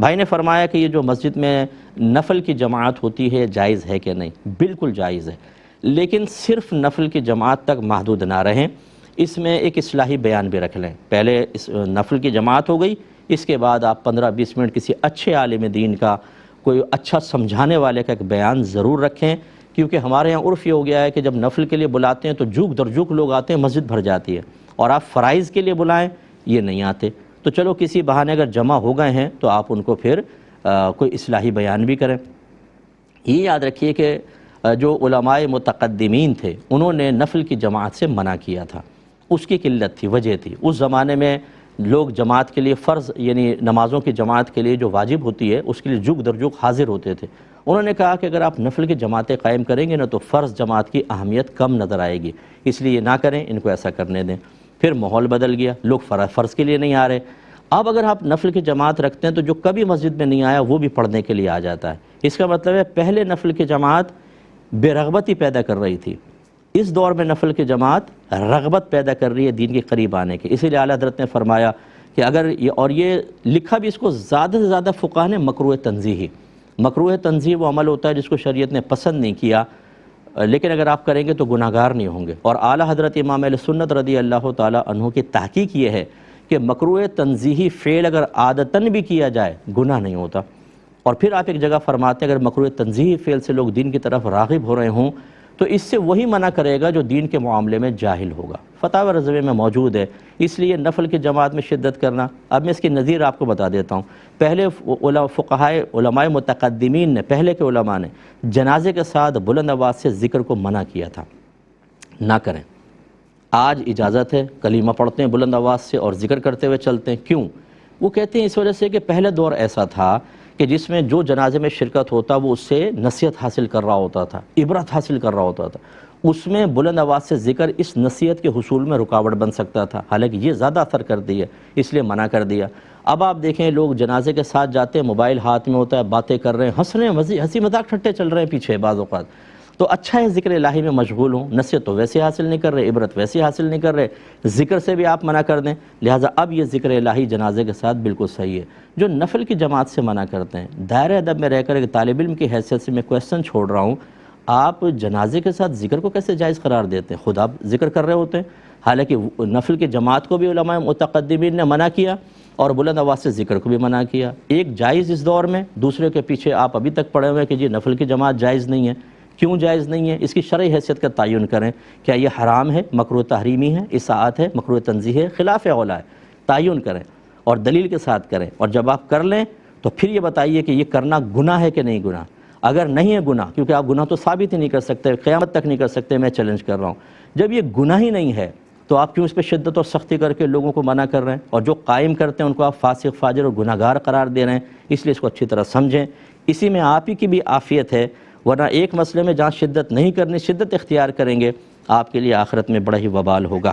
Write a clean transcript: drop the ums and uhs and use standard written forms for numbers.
بھائی نے فرمایا کہ یہ جو مسجد میں نفل کی جماعت ہوتی ہے جائز ہے کہ نہیں؟ بالکل جائز ہے، لیکن صرف نفل کی جماعت تک محدود نہ رہیں، اس میں ایک اصلاحی بیان بھی رکھ لیں۔ پہلے نفل کی جماعت ہو گئی، اس کے بعد آپ 15-20 منٹ کسی اچھے عالم دین کا، کوئی اچھا سمجھانے والے کا ایک بیان ضرور رکھیں، کیونکہ ہمارے یہاں عرف یہ ہو گیا ہے کہ جب نفل کے لیے بلاتے ہیں تو جھوک در جھوک لوگ آتے ہیں، مسجد بھر جاتی ہے، اور آپ فرائض کے لیے بلائیں یہ نہیں آتے۔ تو چلو کسی بہانے اگر جمع ہو گئے ہیں تو آپ ان کو پھر کوئی اصلاحی بیان بھی کریں۔ یہ یاد رکھیے کہ جو علماء متقدمین تھے انہوں نے نفل کی جماعت سے منع کیا تھا، اس کی قلت تھی، وجہ تھی۔ اس زمانے میں لوگ جماعت کے لیے فرض یعنی نمازوں کی جماعت کے لیے جو واجب ہوتی ہے اس کے لیے جھک در جھک حاضر ہوتے تھے۔ انہوں نے کہا کہ اگر آپ نفل کی جماعتیں قائم کریں گے نا تو فرض جماعت کی اہمیت کم نظر آئے گی، اس لیے نہ کریں، ان کو ایسا کرنے دیں۔ پھر ماحول بدل گیا، لوگ فرض کے لیے نہیں آ رہے۔ اب اگر آپ نفل کی جماعت رکھتے ہیں تو جو کبھی مسجد میں نہیں آیا وہ بھی پڑھنے کے لیے آ جاتا ہے۔ اس کا مطلب ہے پہلے نفل کی جماعت بے رغبتی پیدا کر رہی تھی، اس دور میں نفل کی جماعت رغبت پیدا کر رہی ہے دین کے قریب آنے کی۔ اسی لیے اعلیٰ حضرت نے فرمایا کہ اگر یہ لکھا بھی اس کو زیادہ سے زیادہ فقہاء نے مکروہ تنزیہی، مکروہ تنزیہ وہ عمل ہوتا ہے جس کو شریعت نے پسند نہیں کیا، لیکن اگر آپ کریں گے تو گناہگار نہیں ہوں گے۔ اور اعلیٰ حضرت امام اہل سنت رضی اللہ تعالیٰ عنہ کی تحقیق یہ ہے کہ مکروہ تنزیہی فعل اگر عادتاً بھی کیا جائے گناہ نہیں ہوتا۔ اور پھر آپ ایک جگہ فرماتے ہیں اگر مکروہ تنزیہی فعل سے لوگ دین کی طرف راغب ہو رہے ہوں تو اس سے وہی منع کرے گا جو دین کے معاملے میں جاہل ہوگا۔ فتاوی رضویہ میں موجود ہے، اس لیے نفل کی جماعت میں شدت کرنا۔ اب میں اس کی نظیر آپ کو بتا دیتا ہوں۔ پہلے فقہاء علماء متقدمین نے، پہلے کے علماء نے جنازے کے ساتھ بلند آواز سے ذکر کو منع کیا تھا، نہ کریں۔ آج اجازت ہے، کلمہ پڑھتے ہیں بلند آواز سے اور ذکر کرتے ہوئے چلتے ہیں۔ کیوں؟ وہ کہتے ہیں اس وجہ سے کہ پہلے دور ایسا تھا کہ جس میں جو جنازے میں شرکت ہوتا وہ اس سے نصیحت حاصل کر رہا ہوتا تھا، عبرت حاصل کر رہا ہوتا تھا، اس میں بلند آواز سے ذکر اس نصیحت کے حصول میں رکاوٹ بن سکتا تھا، حالانکہ یہ زیادہ اثر کرتی ہے، اس لیے منع کر دیا۔ اب آپ دیکھیں لوگ جنازے کے ساتھ جاتے ہیں، موبائل ہاتھ میں ہوتا ہے، باتیں کر رہے ہیں، ہنس رہے ہیں، ہنسی مذاق ٹھٹے چل رہے ہیں پیچھے بعض اوقات۔ تو اچھا ہے ذکر الہی میں مشغول ہوں، نصیحت تو ویسے حاصل نہیں کر رہے، عبرت ویسے حاصل نہیں کر رہے، ذکر سے بھی آپ منع کر دیں، لہٰذا اب یہ ذکر الہی جنازے کے ساتھ بالکل صحیح ہے۔ جو نفل کی جماعت سے منع کرتے ہیں، دائرہ ادب میں رہ کر ایک طالب علم کی حیثیت سے میں کویسچن چھوڑ رہا ہوں، آپ جنازے کے ساتھ ذکر کو کیسے جائز قرار دیتے ہیں؟ خود آپ ذکر کر رہے ہوتے ہیں، حالانکہ نفل کی جماعت کو بھی علماء متقدمین نے منع کیا اور بلند آواز سے ذکر کو بھی منع کیا۔ ایک جائز اس دور میں، دوسرے کے پیچھے آپ ابھی تک پڑے ہوئے کہ جی نفل کی جماعت جائز نہیں ہے۔ کیوں جائز نہیں ہے؟ اس کی شرعی حیثیت کا تعین کریں، کیا یہ حرام ہے، مکروہ تحریمی ہے، اساءت ہے، مکروہ تنزیہ ہے، خلاف اولا ہے، تعین کریں اور دلیل کے ساتھ کریں۔ اور جب آپ کر لیں تو پھر یہ بتائیے کہ یہ کرنا گناہ ہے کہ نہیں گناہ۔ اگر نہیں ہے گناہ، کیونکہ آپ گناہ تو ثابت ہی نہیں کر سکتے، قیامت تک نہیں کر سکتے، میں چیلنج کر رہا ہوں، جب یہ گناہ ہی نہیں ہے تو آپ کیوں اس پہ شدت اور سختی کر کے لوگوں کو منع کر رہے ہیں؟ اور جو قائم کرتے ہیں ان کو آپ فاسق، فاجر اور گناہگار قرار دے رہے ہیں۔ اس لیے اس کو اچھی طرح سمجھیں، اسی میں آپ ہی کی بھی عافیت ہے، ورنہ ایک مسئلے میں جہاں شدت نہیں کرنی، شدت اختیار کریں گے، آپ کے لیے آخرت میں بڑا ہی وبال ہوگا۔